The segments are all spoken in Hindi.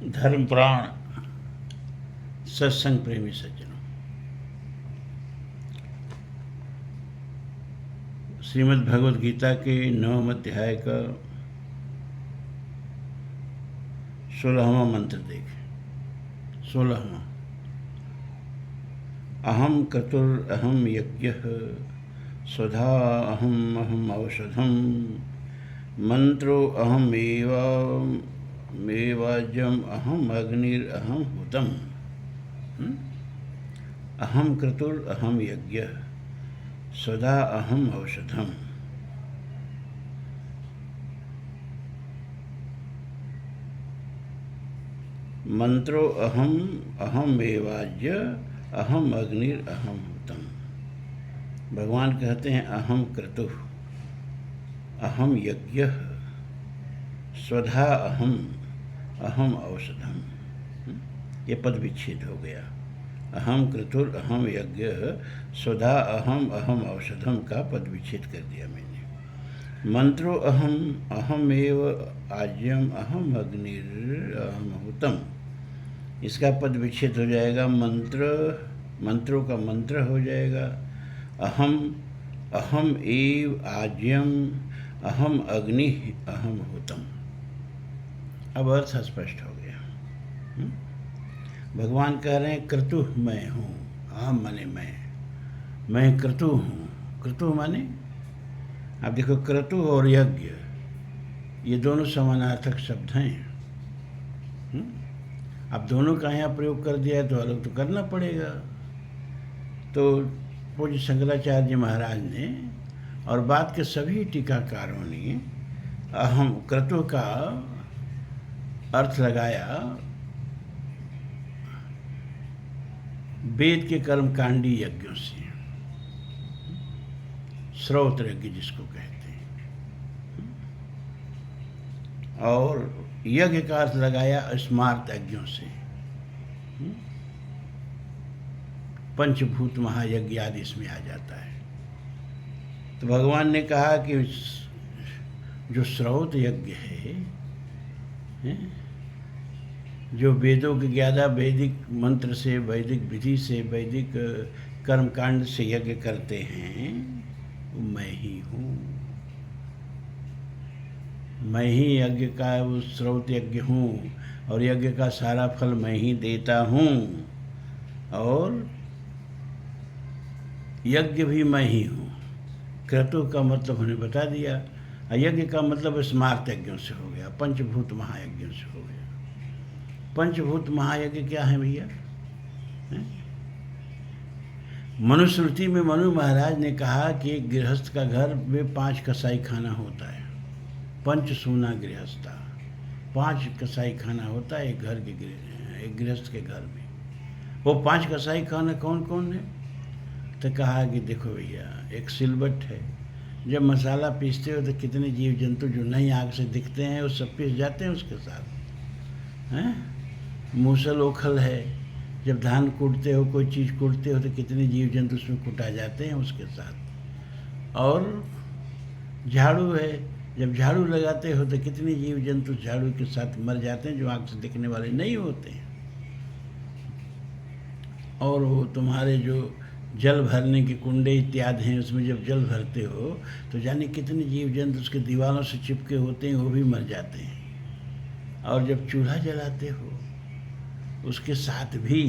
धर्मप्राण सत्संग प्रेमी सज्जनों, श्रीमद् भगवद गीता के 9वें अध्याय का 16वां मंत्र देखें। 16वां, अहम क्रतुर अहम यज्ञः स्वधा अहम अहम औषधम मंत्रो अहम मेवाज्यम अहम अग्निर अहम हुतम। अहम क्रतुर अहम यज्ञः स्वधा अहम औषधम। मंत्रो अहम अहम एवाज्य अहम अग्निर अहम हुतम। भगवान कहते हैं अहम क्रतुः अहम यज्ञः स्वधा अहम अहम औषधम। ये पद विच्छेद हो गया। अहम क्रतुर अहम यज्ञः स्वधा अहम अहम औषधम का पद विच्छेद कर दिया मैंने। मंत्रो अहम अहम एव आज्यम अहम अग्निर अहम हुतम, इसका पद विच्छेद हो जाएगा। मंत्रों का मंत्र हो जाएगा अहम अहम एव आज्यम अहम अग्नि अहम हुतम। अब अर्थ स्पष्ट हो गया। भगवान कह रहे हैं क्रतु मैं हूँ। अहम माने मैं क्रतु हूँ। क्रतु माने आप देखो, क्रतु और यज्ञ ये दोनों समानार्थक शब्द हैं। अब दोनों का यहाँ प्रयोग कर दिया है तो अलग तो करना पड़ेगा। तो पूज्य शंकराचार्य जी महाराज ने और बाद के सभी टीकाकारों ने अहम क्रतु का अर्थ लगाया वेद के कर्मकांडी यज्ञों से, श्रौत यज्ञ जिसको कहते हैं, और यज्ञ का अर्थ लगाया स्मार्त यज्ञों से, पंचभूत महायज्ञ आदि इसमें आ जाता है। तो भगवान ने कहा कि जो श्रौत यज्ञ है, जो वेदों के 11 वैदिक मंत्र से, वैदिक विधि से, वैदिक कर्मकांड से यज्ञ करते हैं, वो मैं ही हूँ। मैं ही यज्ञ का वो श्रौत यज्ञ हूँ और यज्ञ का सारा फल मैं ही देता हूँ, और यज्ञ भी मैं ही हूँ। क्रतु का मतलब उन्हें बता दिया। यज्ञ का मतलब स्मार्त यज्ञों से हो गया, पंचभूत महायज्ञों से हो गया। पंचभूत महायज्ञ क्या है भैया? मनुस्मृति में मनु महाराज ने कहा कि एक गृहस्थ का घर में 5 कसाई खाना होता है। पंच सूना गृहस्था, 5 कसाई खाना होता है एक गृहस्थ के घर में। वो 5 कसाई खाना कौन कौन है? तो कहा कि देखो भैया, एक सिलबट है, जब मसाला पीसते हो तो कितने जीव जंतु जो नई आग से दिखते हैं वो सब पीस जाते हैं उसके साथ, हैं? मूसल ओखल है, जब धान कूटते हो, कोई चीज़ कूटते हो तो कितने जीव जंतु उसमें कुटा जाते हैं उसके साथ। और झाड़ू है, जब झाड़ू लगाते हो तो कितने जीव जंतु झाड़ू के साथ मर जाते हैं जो आँख से दिखने वाले नहीं होते हैं। और वो तुम्हारे जो जल भरने के कुंडे इत्यादि हैं, उसमें जब जल भरते हो तो जाने कितने जीव जंतु उसके दीवारों से चिपके होते हैं, वो भी मर जाते हैं। और जब चूल्हा जलाते हो उसके साथ भी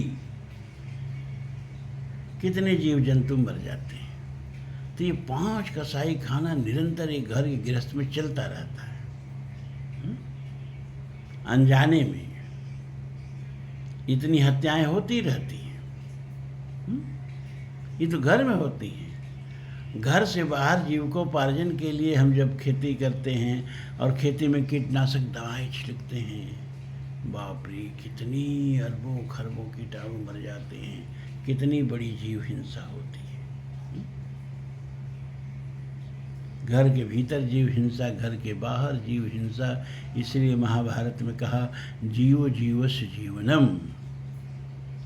कितने जीव जंतु मर जाते हैं। तो ये 5 कसाई खाना निरंतर एक घर के गृहस्थ में चलता रहता है। अनजाने में इतनी हत्याएं होती रहती हैं। ये तो घर में होती हैं। घर से बाहर जीविकोपार्जन के लिए हम जब खेती करते हैं और खेती में कीटनाशक दवाएं छिड़कते हैं, बाप रे, कितनी अरबों खरबों कीटाणु मर जाते हैं, कितनी बड़ी जीव हिंसा होती है। घर के भीतर जीव हिंसा, घर के बाहर जीव हिंसा। इसलिए महाभारत में कहा जीवो जीवस्य जीवनम,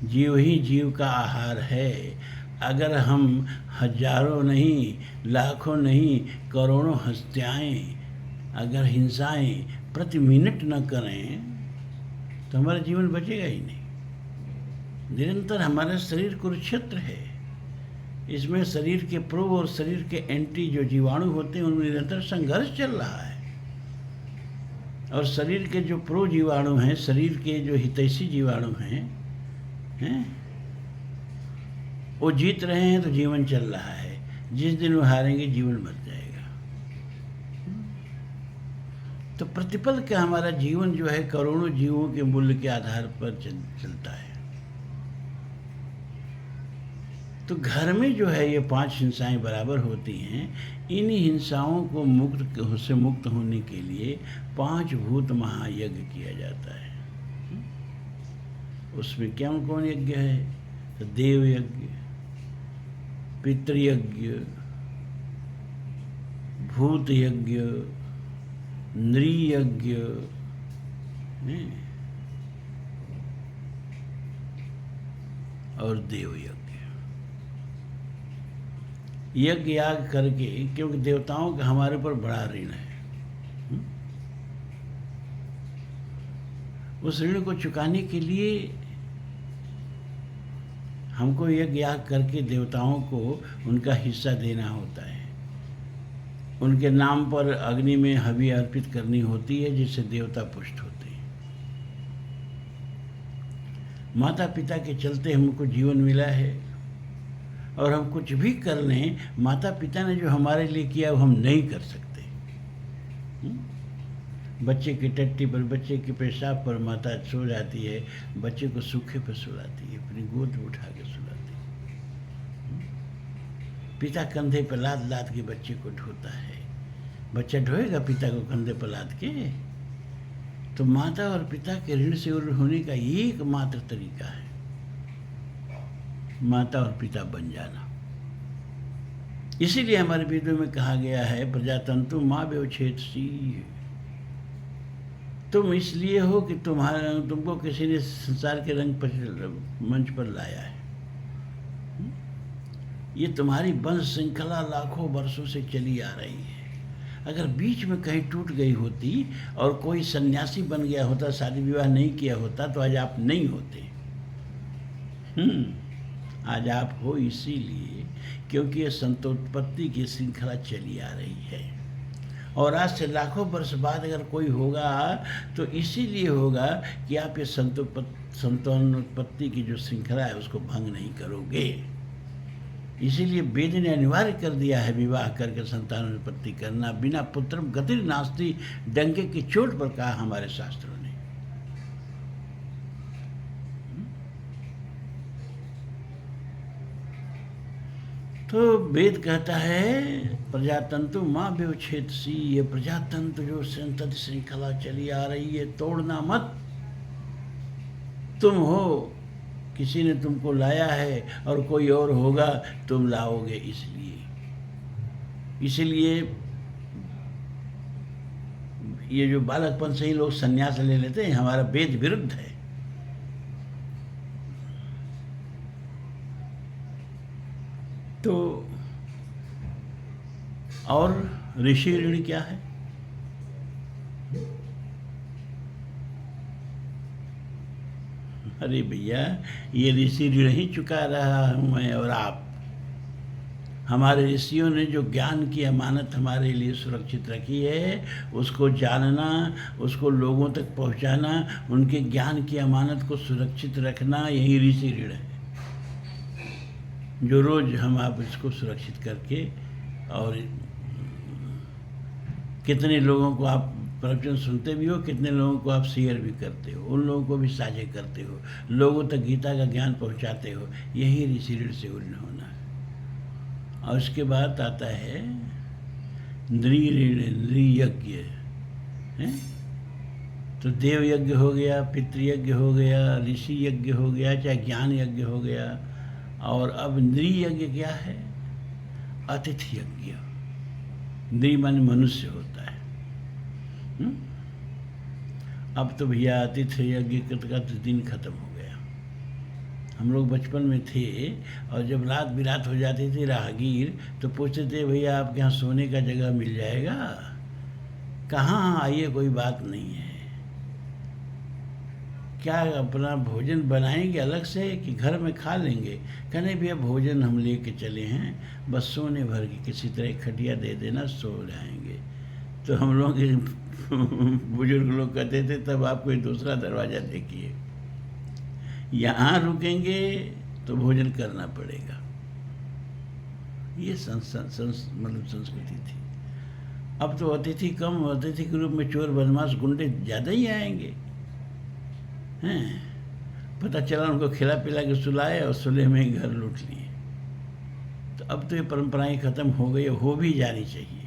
जीव ही जीव का आहार है। अगर हम हजारों नहीं, लाखों नहीं, करोड़ों हत्याएं, अगर हिंसाएं प्रति मिनट न करें तो हमारा जीवन बचेगा ही नहीं। निरंतर हमारा शरीर कुरुक्षेत्र है, इसमें शरीर के प्रो और शरीर के एंटी जो जीवाणु होते हैं उनमें निरंतर संघर्ष चल रहा है। और शरीर के जो प्रो जीवाणु हैं, शरीर के जो हितैषी जीवाणु हैं, वो जीत रहे हैं तो जीवन चल रहा है। जिस दिन वो हारेंगे जीवन मर जाएगा। तो प्रतिपल का हमारा जीवन जो है करोड़ों जीवों के मूल्य के आधार पर चलता है। तो घर में जो है ये 5 हिंसाएं बराबर होती हैं। इन्हीं हिंसाओं को मुक्त होने के लिए 5 भूत महायज्ञ किया जाता है। उसमें कौन यज्ञ है? तो देव यज्ञ, पितृयज्ञ, भूत यज्ञ, नृयज्ञ, और देव यज्ञ। यज्ञ याग करके, क्योंकि देवताओं का हमारे पर बड़ा ऋण है, उस ऋण को चुकाने के लिए हमको यज्ञ याग करके देवताओं को उनका हिस्सा देना होता है। उनके नाम पर अग्नि में हवि अर्पित करनी होती है, जिससे देवता पुष्ट होते हैं। माता पिता के चलते हमको जीवन मिला है, और हम कुछ भी कर लें, माता पिता ने जो हमारे लिए किया वो हम नहीं कर सकते। बच्चे की टट्टी पर, बच्चे के पेशाब पर माता सो जाती है, बच्चे को सूखे पर सुलाती है, अपनी गोद में उठा के सुलाती है। पिता कंधे पर लाद लाद के बच्चे को ढोता है। बच्चा ढोएगा पिता को कंधे पर लाद के? तो माता और पिता के ऋण से होने का एकमात्र तरीका है माता और पिता बन जाना। इसीलिए हमारे वेदों में कहा गया है, प्रजातंतु माँ व्यवच्छेदसी। तुम इसलिए हो कि तुमको किसी ने संसार के रंग पर, मंच पर लाया है। ये तुम्हारी वंश श्रृंखला लाखों वर्षों से चली आ रही है। अगर बीच में कहीं टूट गई होती और कोई सन्यासी बन गया होता, शादी विवाह नहीं किया होता, तो आज आप नहीं होते। आज आप हो इसीलिए क्योंकि ये संतोत्पत्ति की श्रृंखला चली आ रही है। और आज से लाखों वर्ष बाद अगर कोई होगा तो इसीलिए होगा कि आप ये संतानोत्पत्ति की जो श्रृंखला है उसको भंग नहीं करोगे। इसीलिए वेद ने अनिवार्य कर दिया है विवाह करके संतानोत्पत्ति करना। बिना पुत्रम गतिर् नास्ति, डंके की चोट पर कहा हमारे शास्त्रों ने। तो वेद कहता है प्रजातंतु माँ व्यवच्छेदसी। ये प्रजातंत्र जो संतति श्रृंखला चली आ रही है, तोड़ना मत। तुम हो, किसी ने तुमको लाया है और कोई और होगा तुम लाओगे। इसलिए ये जो बालकपन से ही लोग संन्यास ले लेते हैं, हमारा वेद विरुद्ध है। तो और ऋषि ऋण क्या है? अरे भैया, ये ऋषि ऋण ही चुका रहा हूँ मैं और आप। हमारे ऋषियों ने जो ज्ञान की अमानत हमारे लिए सुरक्षित रखी है, उसको जानना, उसको लोगों तक पहुँचाना, उनके ज्ञान की अमानत को सुरक्षित रखना, यही ऋषि ऋण है। जो रोज़ हम आप इसको सुरक्षित करके, और कितने लोगों को आप प्रवचन सुनते भी हो, कितने लोगों को आप शेयर भी करते हो, उन लोगों को भी साझा करते हो, लोगों तक गीता का ज्ञान पहुंचाते हो, यही ऋषि ऋण से ऋण होना है। और उसके बाद आता है नृयज्ञ है। तो देव यज्ञ हो गया, पितृयज्ञ हो गया, ऋषि यज्ञ हो गया, चाहे ज्ञान यज्ञ हो गया। और अब नृयज्ञ क्या है? अतिथि यज्ञ। नृ माने मनुष्य होता है। अब तो भैया अतिथि यज्ञ का तो दिन खत्म हो गया। हम लोग बचपन में थे और जब रात बिरात हो जाती थी, राहगीर तो पूछते थे, भैया आपके यहाँ सोने का जगह मिल जाएगा? कहाँ, आइए, कोई बात नहीं है। क्या अपना भोजन बनाएंगे अलग से कि घर में खा लेंगे? कहने भैया भोजन हम लेके चले हैं, बस सोने भर की किसी तरह खटिया दे देना, सो जाएंगे। तो हम लोग बुजुर्ग लोग कहते थे तब आप कोई दूसरा दरवाज़ा देखिए, यहाँ रुकेंगे तो भोजन करना पड़ेगा। ये मतलब संस्कृति थी। अब तो अतिथि कम, अतिथि के रूप में चोर बदमाश गुंडे ज़्यादा ही आएंगे हैं। पता चला उनको खिला पिला के सुलाए और सुले में ही घर लूट लिए। तो अब तो ये परंपराएं ख़त्म हो गई, हो भी जानी चाहिए,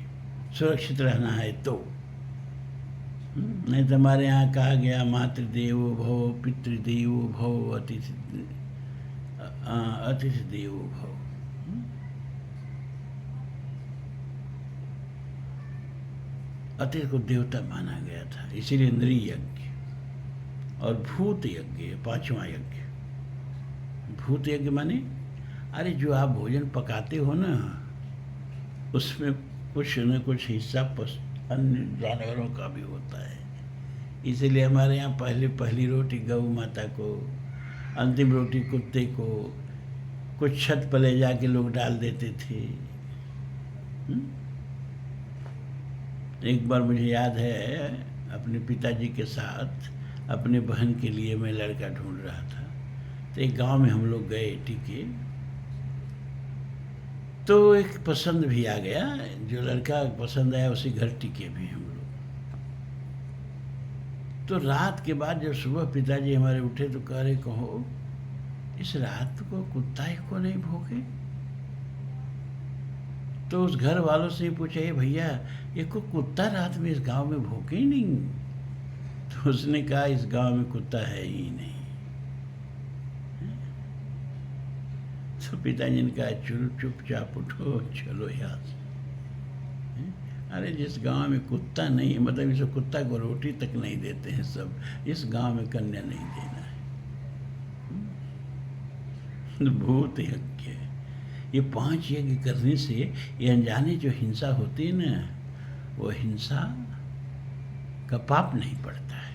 सुरक्षित रहना है तो। नहीं तो हमारे यहाँ कहा गया मातृदेवो भव, पितृदेवो भव, अतिथि देवो भव। अतिथि को देवता माना गया था, इसीलिए इंद्रिय यज्ञ और भूत यज्ञ, पांचवा यज्ञ। भूत यज्ञ माने अरे जो आप भोजन पकाते हो ना, उसमें कुछ न कुछ हिस्सा अन्य जानवरों का भी होता है। इसीलिए हमारे यहाँ पहली रोटी गौ माता को, अंतिम रोटी कुत्ते को, कुछ छत पर ले जाके लोग डाल देते थे। एक बार मुझे याद है, अपने पिताजी के साथ अपने बहन के लिए मैं लड़का ढूंढ रहा था, तो एक गांव में हम लोग गए टिके, तो एक पसंद भी आ गया, जो लड़का पसंद आया उसी घर टिके भी हम लोग। तो रात के बाद जब सुबह पिताजी हमारे उठे तो कह रहे, कहो इस रात को कुत्ता ही को नहीं भोगे? तो उस घर वालों से पूछा, ये भैया ये को कुत्ता रात में इस गांव में भोगे ही नहीं? तो उसने कहा इस गांव में कुत्ता है ही नहीं। तो पिताजी ने कहा चुपचाप उठो, चलो यहाँ से। अरे जिस गांव में कुत्ता नहीं है, मतलब इस कुत्ता को रोटी तक नहीं देते हैं सब, इस गांव में कन्या नहीं देना है। भूत यज्ञ, ये 5 यज्ञ करने से ये अनजाने जो हिंसा होती है ना, वो हिंसा का पाप नहीं पड़ता है।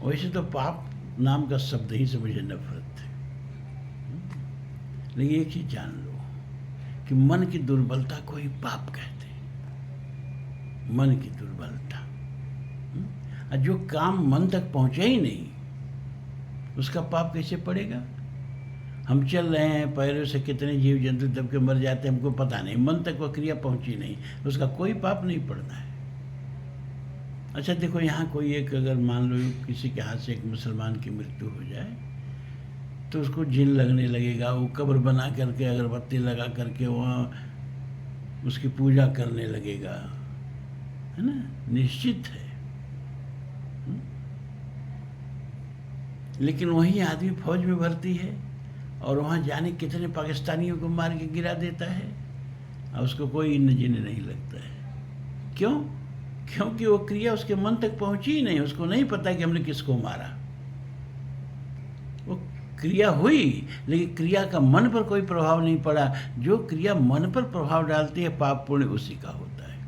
वैसे तो पाप नाम का शब्द ही से मुझे नफरत है, लेकिन एक चीज जान लो कि मन की दुर्बलता को ही पाप कहते हैं। मन की दुर्बलता, और जो काम मन तक पहुंचे ही नहीं, उसका पाप कैसे पड़ेगा? हम चल रहे हैं, पैरों से कितने जीव जंतु दब के मर जाते हैं, हमको पता नहीं, मन तक वो क्रिया पहुंची नहीं, उसका कोई पाप नहीं पड़ना है। अच्छा देखो, यहाँ कोई एक अगर मान लो किसी के हाथ से एक मुसलमान की मृत्यु हो जाए, तो उसको जिन लगने लगेगा, वो कब्र बना करके अगरबत्ती लगा करके वहाँ उसकी पूजा करने लगेगा, है ना, निश्चित है। लेकिन वही आदमी फौज में भर्ती है और वहाँ जाने कितने पाकिस्तानियों को मार के गिरा देता है और उसको कोई इन जिन नहीं लगता है। क्यों? क्योंकि वो क्रिया उसके मन तक पहुंची ही नहीं, उसको नहीं पता कि हमने किसको मारा। वो क्रिया हुई, लेकिन क्रिया का मन पर कोई प्रभाव नहीं पड़ा। जो क्रिया मन पर प्रभाव डालती है, पाप पुण्य उसी का होता है।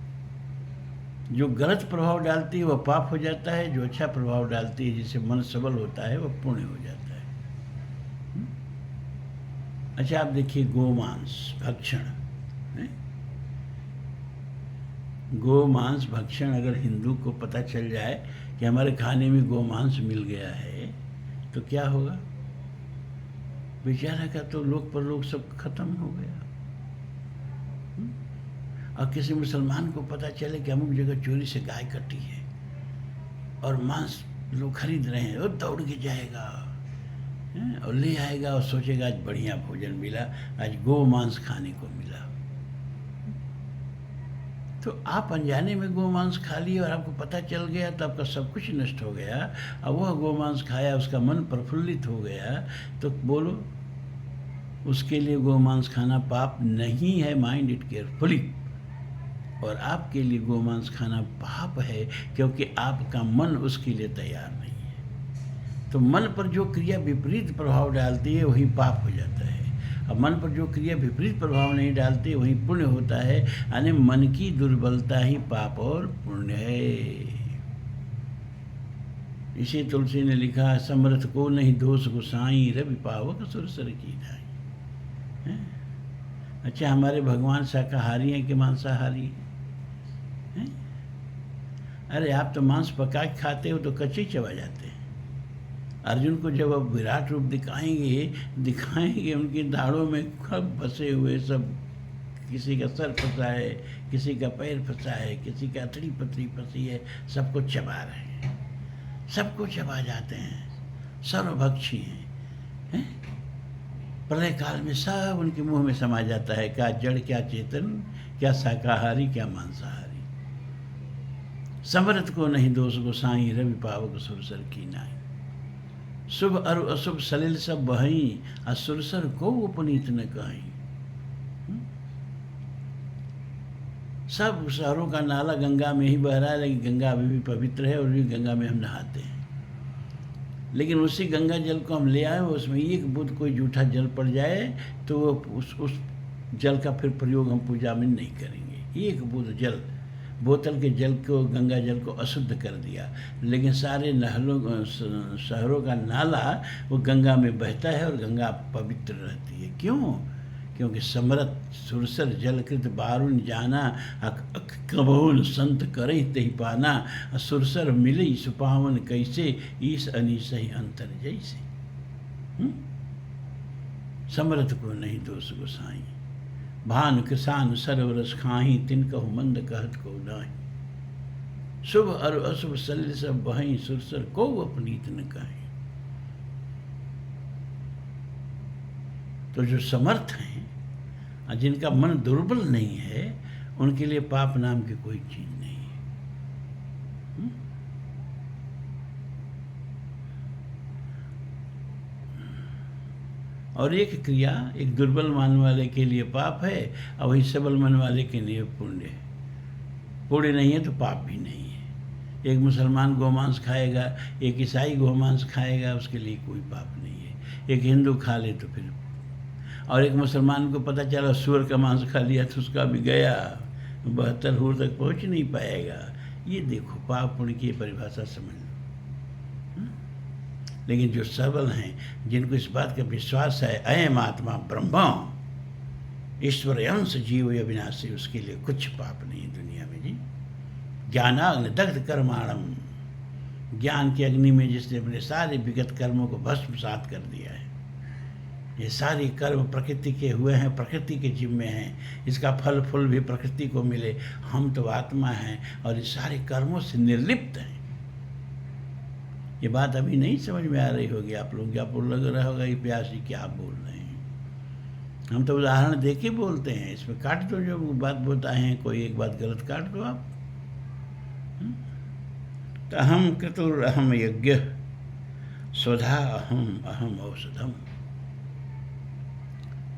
जो गलत प्रभाव डालती है वह पाप हो जाता है, जो अच्छा प्रभाव डालती है, जिससे मन सबल होता है, वह पुण्य हो जाता है। अच्छा आप देखिए, गोमांस भक्षण, गोमांस भक्षण, अगर हिंदू को पता चल जाए कि हमारे खाने में गोमांस मिल गया है तो क्या होगा? बेचारा का तो लोक परलोक सब खत्म हो गया। और किसी मुसलमान को पता चले कि अमुक जगह चोरी से गाय कटी है और मांस लोग खरीद रहे हैं, वो दौड़ के जाएगा और ले आएगा और सोचेगा आज बढ़िया भोजन मिला, आज गो मांस खाने को मिला। तो आप अनजाने में गोमांस खा लिए और आपको पता चल गया, तो आपका सब कुछ नष्ट हो गया। अब वह गोमांस खाया, उसका मन प्रफुल्लित हो गया, तो बोलो उसके लिए गोमांस खाना पाप नहीं है। Mind it carefully. और आपके लिए गोमांस खाना पाप है, क्योंकि आपका मन उसके लिए तैयार नहीं है। तो मन पर जो क्रिया विपरीत प्रभाव डालती है वही पाप हो जाता है, और मन पर जो क्रिया विपरीत प्रभाव नहीं डालती वही पुण्य होता है। यानी मन की दुर्बलता ही पाप और पुण्य है। इसी तुलसी ने लिखा, समर्थ को नहीं दोष गोसाई, रवि पावक सुरसर की ढाई। हैं? अच्छा, हमारे भगवान शाकाहारी हैं कि मांसाहारी हैं? अरे आप तो मांस पका के खाते हो तो कच्चे चबा जाते हैं। अर्जुन को जब अब विराट रूप दिखाएंगे उनकी दाढ़ों में सब फंसे हुए, सब किसी का सर फंसा है, किसी का पैर फंसा है, किसी का अतड़ी पतड़ी फंसी है, सबको चबा रहे हैं, सबको चबा जाते हैं, सर्वभक्षी हैं। प्रलय काल में सब उनके मुंह में समा जाता है, क्या जड़ क्या चेतन, क्या शाकाहारी क्या मांसाहारी। समर्थ को नहीं दोष गोसाई, रवि पावक सुरसर की नाई। शुभ और अशुभ सलिल सब बहई, आ सुरसर को उपनीत न कहीं। सब शहरों का नाला गंगा में ही बह रहा है, लेकिन गंगा अभी भी पवित्र है और भी गंगा में हम नहाते हैं। लेकिन उसी गंगा जल को हम ले आए, उसमें एक बूंद कोई जूठा जल पड़ जाए तो उस जल का फिर प्रयोग हम पूजा में नहीं करेंगे। एक बूंद जल, बोतल के जल को, गंगा जल को अशुद्ध कर दिया, लेकिन सारे शहरों का नाला वो गंगा में बहता है और गंगा पवित्र रहती है। क्यों? क्योंकि समरथ सुरसर जलकृत बारुण जाना, कबहुन संत करे तही पाना। सुरसर मिले सुपावन कैसे, ईस अनीस ही अंतर जैसे। समरथ को नहीं दोष गोसाई, भान किसान सरवरस खाही, तिन कहु मंद कहत को नाही। शुभ और अशुभ सलिल सब बहई, सुरसर को अपनीत न कहीं। तो जो समर्थ हैं, जिनका मन दुर्बल नहीं है, उनके लिए पाप नाम की कोई चीज नहीं है। और एक क्रिया एक दुर्बल मन वाले के लिए पाप है और वही सबल मन वाले के लिए पुण्य है। पुण्य नहीं है तो पाप भी नहीं है। एक मुसलमान गोमांस खाएगा, एक ईसाई गोमांस खाएगा, उसके लिए कोई पाप नहीं है। एक हिंदू खा ले तो फिर, और एक मुसलमान को पता चला सूअर का मांस खा लिया तो उसका भी गया, 72 हुर तक पहुंच नहीं पाएगा। ये देखो पाप पुण्य की परिभाषा समझ लो। लेकिन जो सबल हैं, जिनको इस बात का विश्वास है, अयम आत्मा ब्रह्म ईश्वर अंश जीव अविनाशी, उसके लिए कुछ पाप नहीं दुनिया में जी। ज्ञानाग्नि दग्ध कर्माणम, ज्ञान की अग्नि में जिसने अपने सारे विगत कर्मों को भस्मसात कर दिया है। ये सारे कर्म प्रकृति के हुए हैं, प्रकृति के जिम्मे हैं, इसका फल फूल भी प्रकृति को मिले। हम तो आत्मा हैं और ये सारे कर्मों से निर्लिप्त हैं। ये बात अभी नहीं समझ में आ रही होगी आप लोग, क्या लग रहा होगा ये प्यासी क्या बोल रहे हैं। हम तो उदाहरण दे के बोलते हैं, इसमें काट दो जो बात बताए हैं, कोई एक बात गलत काट दो आप। तो अहम क्रतुर अहम यज्ञ, स्वधा अहम अहम औषधम।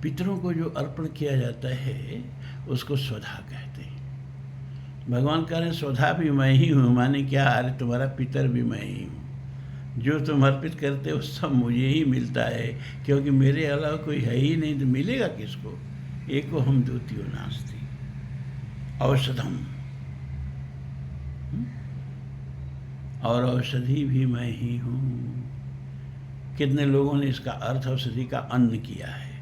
पितरों को जो अर्पण किया जाता है उसको स्वधा कहते हैं। भगवान कह रहे हैं स्वधा भी मैं ही हूँ, माने क्या, अरे तुम्हारा पितर भी मैं ही हूँ। जो तुम अर्पित करते हो सब मुझे ही मिलता है, क्योंकि मेरे अलावा कोई है ही नहीं, तो मिलेगा किसको। एको हम द्वितीयो नास्ति। औषधम, और औषधि भी मैं ही हूँ। कितने लोगों ने इसका अर्थ औषधि का अन्न किया है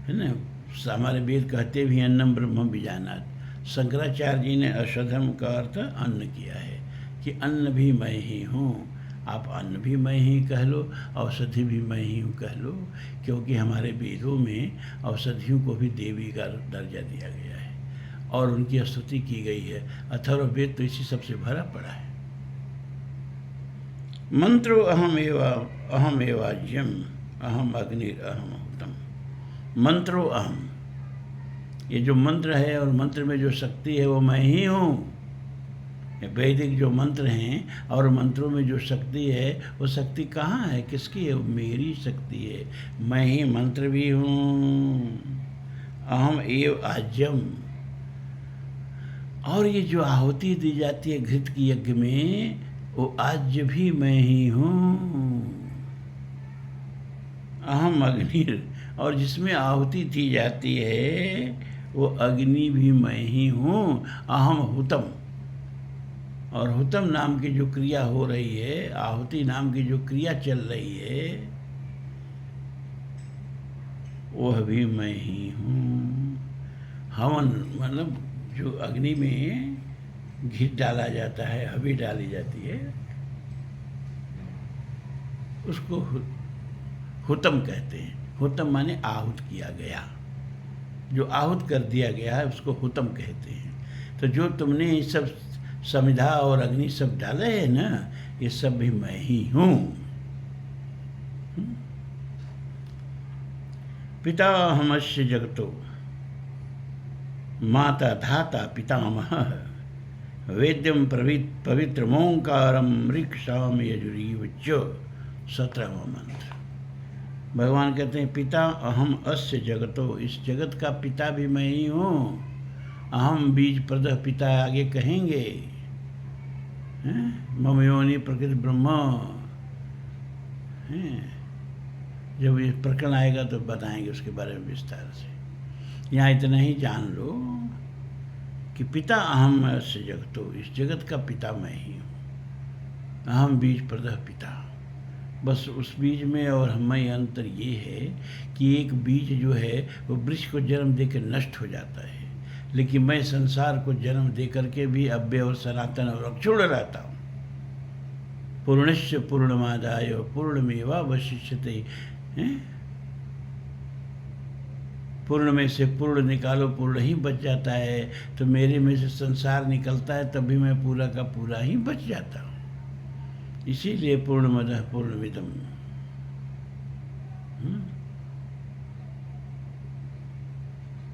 ना। हमारे वेद कहते भी अन्नम ब्रह्म बीजानात्। शंकराचार्य जी ने औषधम का अर्थ अन्न किया है कि अन्न भी मैं ही हूँ। आप अन्न भी मैं ही कह लो, औषधि भी मैं ही हूँ कह लो, क्योंकि हमारे वेदों में औषधियों को भी देवी का दर्जा दिया गया है और उनकी स्तुति की गई है। अथर्ववेद तो इसी सबसे भरा पड़ा है। मंत्रो अहम एवाज्यम, अहम अग्निर अहम हुतम। मंत्रो अहम, ये जो मंत्र है और मंत्र में जो शक्ति है वो मैं ही हूँ। वैदिक जो मंत्र हैं और मंत्रों में जो शक्ति है वो शक्ति कहाँ है, किसकी है? वो मेरी शक्ति है। मैं ही मंत्र भी हूँ। अहम एव आज्यम, और ये जो आहुति दी जाती है घृत की यज्ञ में, वो आज्य भी मैं ही हूँ। अहम अग्नि, और जिसमें आहुति दी जाती है वो अग्नि भी मैं ही हूँ। अहम हुतम, और हुतम नाम की जो क्रिया हो रही है, आहुति नाम की जो क्रिया चल रही है, वह भी मैं ही हूँ। हवन मतलब जो अग्नि में घी डाला जाता है, हवी डाली जाती है, उसको हुतम कहते हैं। हुतम माने आहूत किया गया, जो आहूत कर दिया गया है उसको हुतम कहते हैं। तो जो तुमने ये सब समिधा और अग्नि सब डाले हैं ना, ये सब भी मैं ही हूँ। पिताहमस्य जगतो माता धाता पितामह वेद्यम पवित्रमोंकारम ऋक्षाम यजुरीव च। 17वां मंत्र। भगवान कहते हैं पिता अहम अस्य जगतो, इस जगत का पिता भी मैं ही हूँ। अहम बीज प्रदः पिता आगे कहेंगे, मम योनि प्रकृति ब्रह्म। जब ये प्रकरण आएगा तो बताएंगे उसके बारे में विस्तार से। यहाँ इतना ही जान लो कि पिता अहम अस्य जगतो, इस जगत का पिता मैं ही हूँ। अहम बीज प्रदः पिता, बस उस बीज में और हम में अंतर ये है कि एक बीज जो है वो वृक्ष को जन्म देकर नष्ट हो जाता है, लेकिन मैं संसार को जन्म दे करके भी अव्यय और सनातन और अक्षुण्ण रहता हूँ। पूर्णस्य पूर्णमादाय पूर्णमेवावशिष्यते। पूर्ण में से पूर्ण निकालो, पूर्ण ही बच जाता है। तो मेरे में से संसार निकलता है तभी मैं पूरा का पूरा ही बच जाता हूँ। इसीलिए पूर्णमदः पूर्णमिदम्।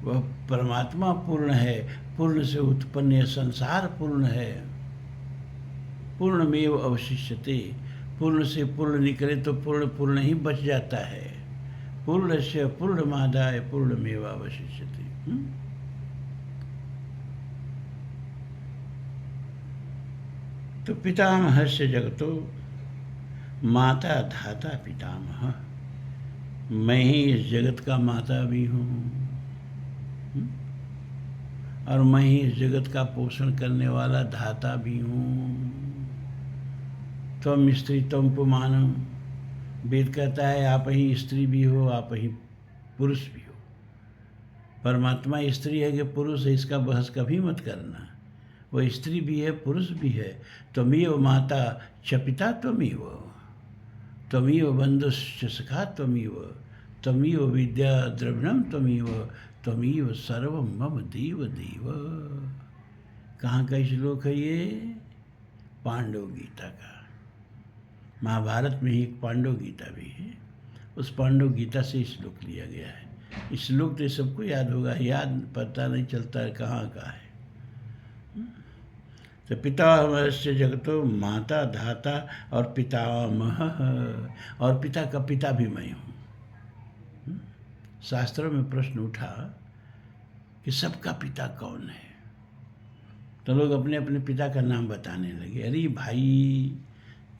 वह परमात्मा पूर्ण है, पूर्ण से उत्पन्न यह संसार पूर्ण है। पूर्णमेव अवशिष्यते, पूर्ण से पूर्ण निकले तो पूर्ण पूर्ण ही बच जाता है। पूर्णस्य पूर्णमादाय पूर्णमेव अवशिष्यते। तो पितामहस्य जगतो माता धाता पितामह, मैं ही इस जगत का माता भी हूँ और मैं ही इस जगत का पोषण करने वाला धाता भी हूँ। त्वम स्त्री त्वम पुमानम, वेद कहता है आप ही स्त्री भी हो, आप ही पुरुष भी हो। परमात्मा स्त्री है कि पुरुष है, इसका बहस कभी मत करना। वह स्त्री भी है, पुरुष भी है। त्वमेव माता च पिता त्वमेव, त्वमेव बंधुश्च सखा त्वमेव, त्वमेव विद्या द्रविणम त्वमेव, त्वमेव सर्वं मम देव देव। कहाँ का श्लोक है ये? पांडव गीता का। महाभारत में ही एक पांडव गीता भी है, उस पांडव गीता से श्लोक लिया गया है। श्लोक तो सबको याद होगा, याद पता नहीं चलता कहाँ का है। तो पितामहस्य जगतो माता धाता और पितामह, और पिता का पिता भी मैं हूँ। शास्त्रों में प्रश्न उठा कि सबका पिता कौन है, तो लोग अपने अपने पिता का नाम बताने लगे। अरे भाई,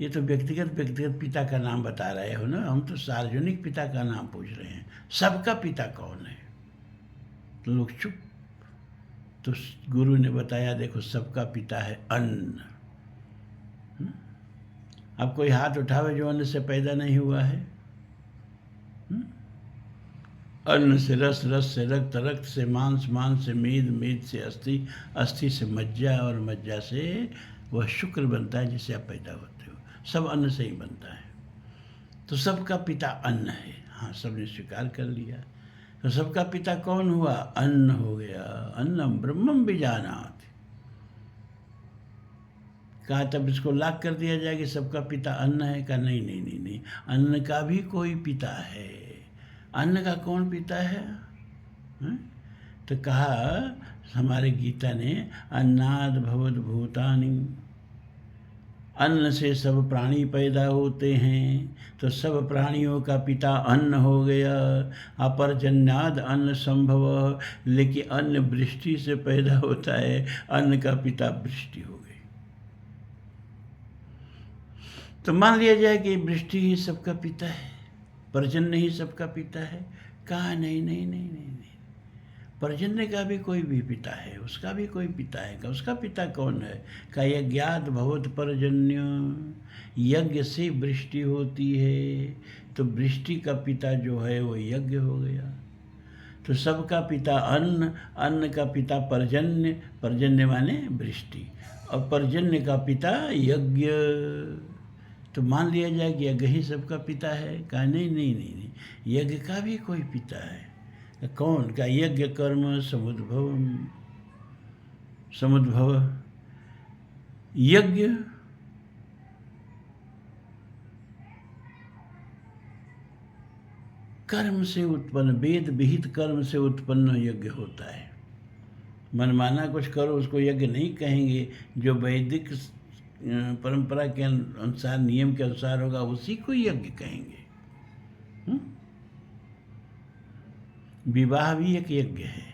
ये तो व्यक्तिगत पिता का नाम बता रहे हो ना, हम तो सार्वजनिक पिता का नाम पूछ रहे हैं। सबका पिता कौन है? तो लोग चुप। तो गुरु ने बताया देखो सबका पिता है अन्न। अब कोई हाथ उठावे जो अन्न से पैदा नहीं हुआ है। अन्न से रस, रस से रक्त, रक्त से मांस, मांस से मेद, मेद से अस्थि, अस्थि से मज्जा और मज्जा से वह शुक्र बनता है जिससे आप पैदा होते हो। सब अन्न से ही बनता है। तो सबका पिता अन्न है। हाँ, सबने स्वीकार कर लिया। तो सबका पिता कौन हुआ? अन्न हो गया। अन्नम ब्रह्मम बीजानात। कहा तब इसको लाख कर दिया जाए कि सबका पिता अन्न है? कहा नहीं नहीं नहीं नहीं, अन्न का भी कोई पिता है। अन्न का कौन पिता है? तो कहा हमारे गीता ने अन्नाद भवत भूतानि, अन्न से सब प्राणी पैदा होते हैं। तो सब प्राणियों का पिता अन्न हो गया। अपर्जन्याद अन्न संभव, लेकिन अन्न वृष्टि से पैदा होता है, अन्न का पिता वृष्टि हो गई। तो मान लिया जाए कि वृष्टि ही सबका पिता है, पर्जन्य ही सबका पिता है। कहा नहीं नहीं नहीं नहीं नहीं, पर्जन्य का भी कोई भी पिता है, उसका भी कोई पिता है। का उसका पिता कौन है? का यज्ञात भवत पर्जन्य, यज्ञ से वृष्टि होती है, तो वृष्टि का पिता जो है वो यज्ञ हो गया। तो सबका पिता अन्न, अन्न का पिता पर्जन्य, पर्जन्य माने वृष्टि, और पर्जन्य का पिता यज्ञ। तो मान लिया जाए कि यज्ञ ही सबका पिता है? कहा नहीं नहीं नहीं नहीं, यज्ञ का भी कोई पिता है। कौन? का यज्ञ कर्म समुद्भव, समुद्भव यज्ञ कर्म से उत्पन्न, वेद विहित कर्म से उत्पन्न यज्ञ होता है। मनमाना कुछ करो उसको यज्ञ नहीं कहेंगे, जो वैदिक परंपरा के अनुसार, नियम के अनुसार होगा उसी को यज्ञ कहेंगे। विवाह भी एक यज्ञ है,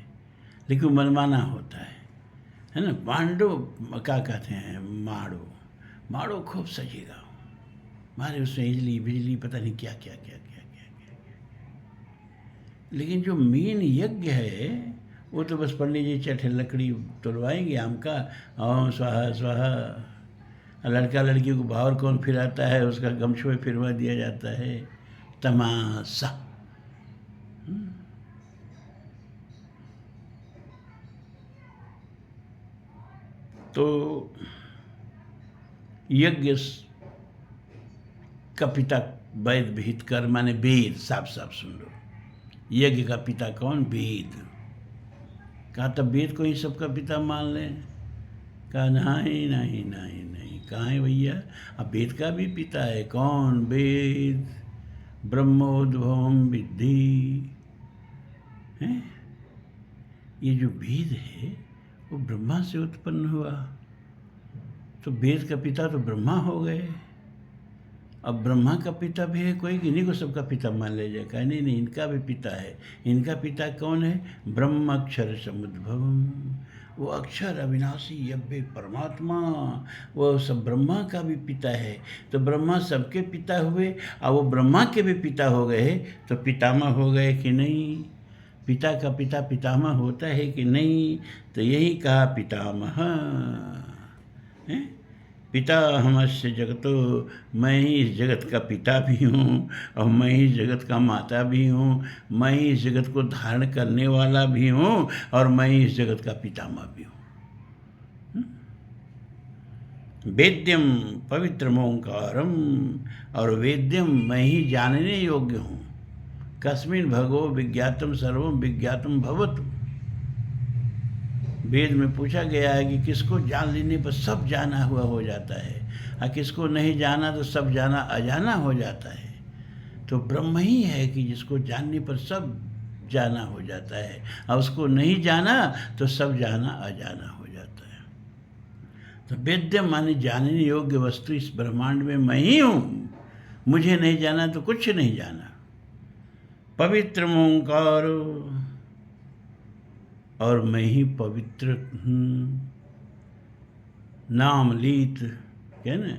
लेकिन मनमाना होता है ना। मांडो क्या कहते हैं, माड़ो, माड़ो खूब सजेगा, मारे उसमें इजली बिजली पता नहीं क्या क्या क्या क्या क्या क्या, लेकिन जो मेन यज्ञ है वो तो बस पंडित जी चटे लकड़ी तोड़वाएंगे आम का, ओम स्वाहा स्वाहा। लड़का लड़की को बाहर कौन फिराता है, उसका गमछुए फिरवा दिया जाता है, तमाशा। तो यज्ञ का पिता वेद विहित कर्म माने वेद, साफ साफ सुन लो। यज्ञ का पिता कौन? वेद। कहा तब वेद को ही सबका पिता मान लें? कहा नहीं नहीं नहीं नहीं, कहाँ है भैया, अब वेद का भी पिता है। कौन? वेद ब्रह्मोद्भवम विद्धि है। ये जो वेद है वो ब्रह्मा से उत्पन्न हुआ, तो वेद का पिता तो ब्रह्मा हो गए। अब ब्रह्मा का पिता भी है कोई, इन्हीं को सबका पिता मान ले जाएगा? नहीं नहीं, इनका भी पिता है। इनका पिता कौन है? ब्रह्म अक्षर समुद्भवम, वो अक्षर अविनाशी अव्यय परमात्मा, वो सब ब्रह्मा का भी पिता है। तो ब्रह्मा सबके पिता हुए, और वो ब्रह्मा के भी पिता हो गए, तो पितामह हो गए कि नहीं? पिता का पिता पितामह होता है कि नहीं? तो यही कहा पितामह है। पिता हमस्य जगतो, मैं ही इस जगत का पिता भी हूँ, और मैं ही जगत का माता भी हूँ, मैं ही इस जगत को धारण करने वाला भी हूँ, और मैं ही इस जगत का पितामह भी हूँ। वेद्यम पवित्रम ओंकारम, और वेद्यम मैं ही जानने योग्य हूँ। कस्मिन् भगवो विज्ञातम सर्वम विज्ञातम भवतु। वेद में पूछा गया है कि किसको जान लेने पर सब जाना हुआ हो जाता है, और किसको नहीं जाना तो सब जाना अजाना हो जाता है। तो ब्रह्म ही है कि जिसको जानने पर सब जाना हो जाता है, और उसको नहीं जाना तो सब जाना अजाना हो जाता है। तो वेद्य माने जानने योग्य वस्तु इस ब्रह्मांड में मैं ही हूँ। मुझे नहीं जाना तो कुछ नहीं जाना। पवित्र ओंकार, और मैं ही पवित्र हूँ। नाम लीत क्या ना,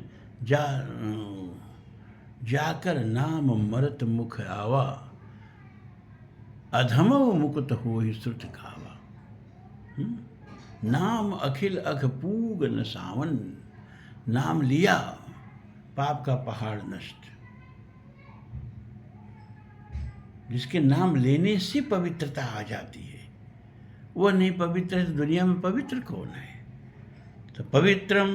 जाकर नाम मरत मुख आवा, अधमो मुकुत हो ही श्रुत गावा। नाम अखिल अघ पूग न सावन, नाम लिया पाप का पहाड़ नष्ट। जिसके नाम लेने से पवित्रता आ जाती है, वो नहीं पवित्र है तो दुनिया में पवित्र कौन है? तो पवित्रम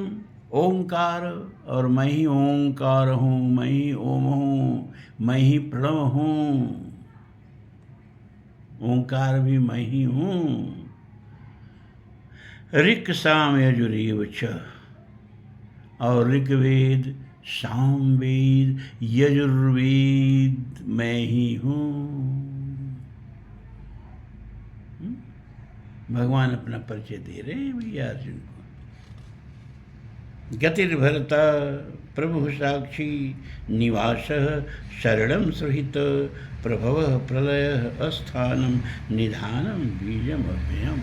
ओंकार, और मैं ही ओंकार हूँ, मैं ही ओम हूँ, मैं ही प्रणव हूँ। ओंकार भी मैं ही हूँ। ऋक् साम यजुरेव च, और ऋग्वेद सामवेद यजुर्वेद मैं ही हूँ। भगवान अपना परिचय दे रहे हैं भैया अर्जुन को। गतिर्भरता प्रभु साक्षी, निवास शरणम सुहित, प्रभव प्रलय अस्थानम, निधानम बीजम अभ्ययम।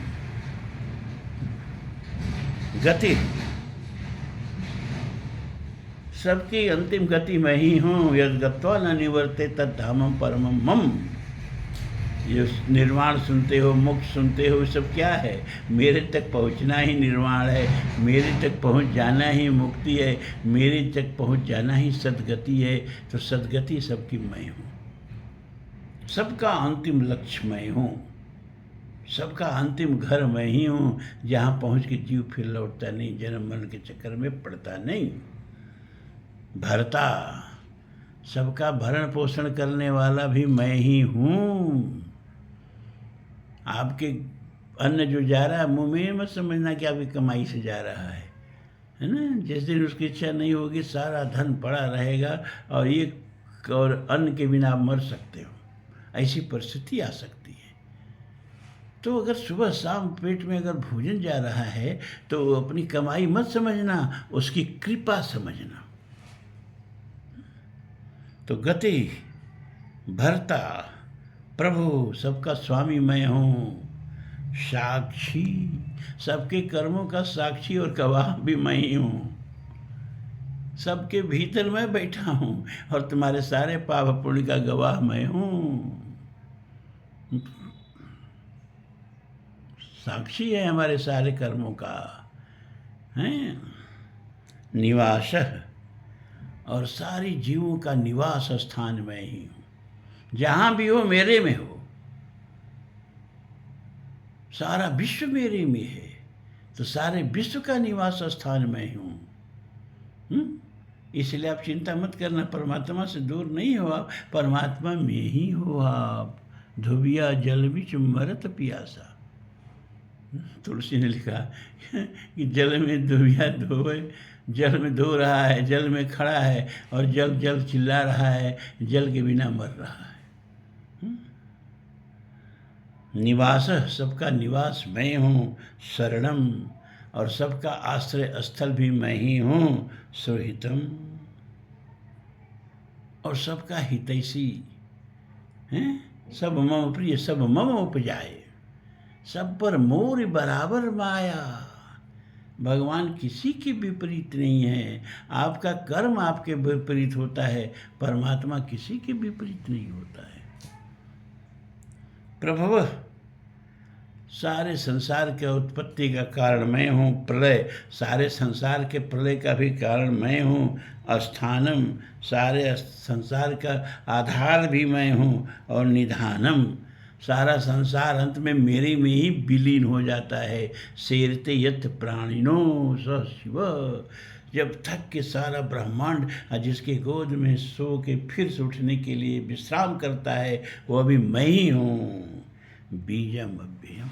गति, सबकी अंतिम गति मैं ही हूँ। यद गत्वा न निवर्ते तद धामम परमम मम। ये निर्वाण सुनते हो, मोक्ष सुनते हो, सब क्या है? मेरे तक पहुंचना ही निर्वाण है, मेरे तक पहुंच जाना ही मुक्ति है, मेरे तक पहुंच जाना ही सद्गति है। तो सद्गति सबकी मैं हूँ, सबका अंतिम लक्ष्य मैं हूँ, सबका अंतिम घर मैं ही हूँ, जहाँ पहुँच के जीव फिर लौटता नहीं, जन्म मरण के चक्कर में पड़ता नहीं। भरता, सबका भरण पोषण करने वाला भी मैं ही हूँ। आपके अन्न जो जा रहा है मुँह में, मत समझना कि आपकी कमाई से जा रहा है ना। जिस दिन उसकी इच्छा नहीं होगी, सारा धन पड़ा रहेगा और अन्न के बिना आप मर सकते हो, ऐसी परिस्थिति आ सकती है। तो अगर सुबह शाम पेट में अगर भोजन जा रहा है तो अपनी कमाई मत समझना, उसकी कृपा समझना। तो गति, भरता, प्रभु, सबका स्वामी मैं हूँ, साक्षी, सबके कर्मों का साक्षी और गवाह भी मैं ही हूँ। सबके भीतर मैं बैठा हूँ और तुम्हारे सारे पाप पुण्य का गवाह मैं हूँ। साक्षी है हमारे सारे कर्मों का, हैं। निवास, और सारी जीवों का निवास स्थान मैं ही हूँ। जहाँ भी हो मेरे में हो, सारा विश्व मेरे में है, तो सारे विश्व का निवास स्थान मैं हूँ। इसलिए आप चिंता मत करना, परमात्मा से दूर नहीं हो आप, परमात्मा में ही हो आप। धोबिया जल बिच मरत पियासा, तुलसी ने लिखा कि जल में धोबिया धोए, जल में धो रहा है, जल में खड़ा है और जल जल चिल्ला रहा है, जल के बिना मर रहा है। निवास, सबका निवास मैं हूँ। शरणम, और सबका आश्रय स्थल भी मैं ही हूँ। सुहितम, और सबका हितैषी हैं। सब मम प्रिय, सब मम उपजाए, सब पर मोर बराबर माया। भगवान किसी के विपरीत नहीं है। आपका कर्म आपके विपरीत होता है, परमात्मा किसी के विपरीत नहीं होता है। प्रभव, सारे संसार के उत्पत्ति का कारण मैं हूँ। प्रलय, सारे संसार के प्रलय का भी कारण मैं हूँ। अस्थानम, सारे संसार का आधार भी मैं हूँ। और निधानम, सारा संसार अंत में मेरे में ही विलीन हो जाता है। शेरते यत प्राणिनो स शिव, जब थक के सारा ब्रह्मांड जिसके गोद में सो के फिर से उठने के लिए विश्राम करता है, वो अभी मैं ही हूँ। बीजम अव्ययम,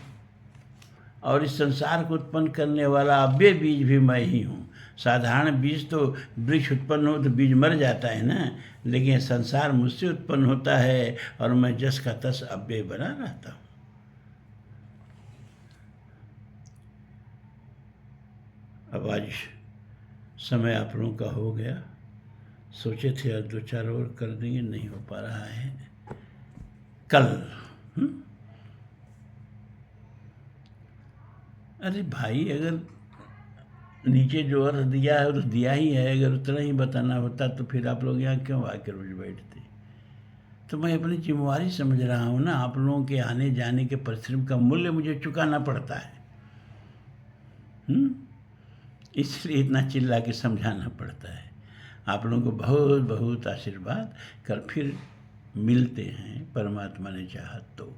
और इस संसार को उत्पन्न करने वाला अव्यय बीज भी मैं ही हूँ। साधारण बीज तो वृक्ष उत्पन्न हो तो बीज मर जाता है ना, लेकिन संसार मुझसे उत्पन्न होता है और मैं जस का तस अव्यय बना रहता हूँ। अब आज समय आप लोगों का हो गया, सोचे थे आज 2-4 और कर देंगे, नहीं हो पा रहा है। कल अरे भाई, अगर नीचे जो अर्थ दिया है तो दिया ही है, अगर उतना ही बताना होता तो फिर आप लोग यहाँ क्यों आके रोज बैठते। तो मैं अपनी जिम्मेवारी समझ रहा हूँ ना, आप लोगों के आने जाने के परिश्रम का मूल्य मुझे चुकाना पड़ता है, इसलिए इतना चिल्ला के समझाना पड़ता है। आप लोगों को बहुत बहुत आशीर्वाद। कल फिर मिलते हैं, परमात्मा ने चाहा तो।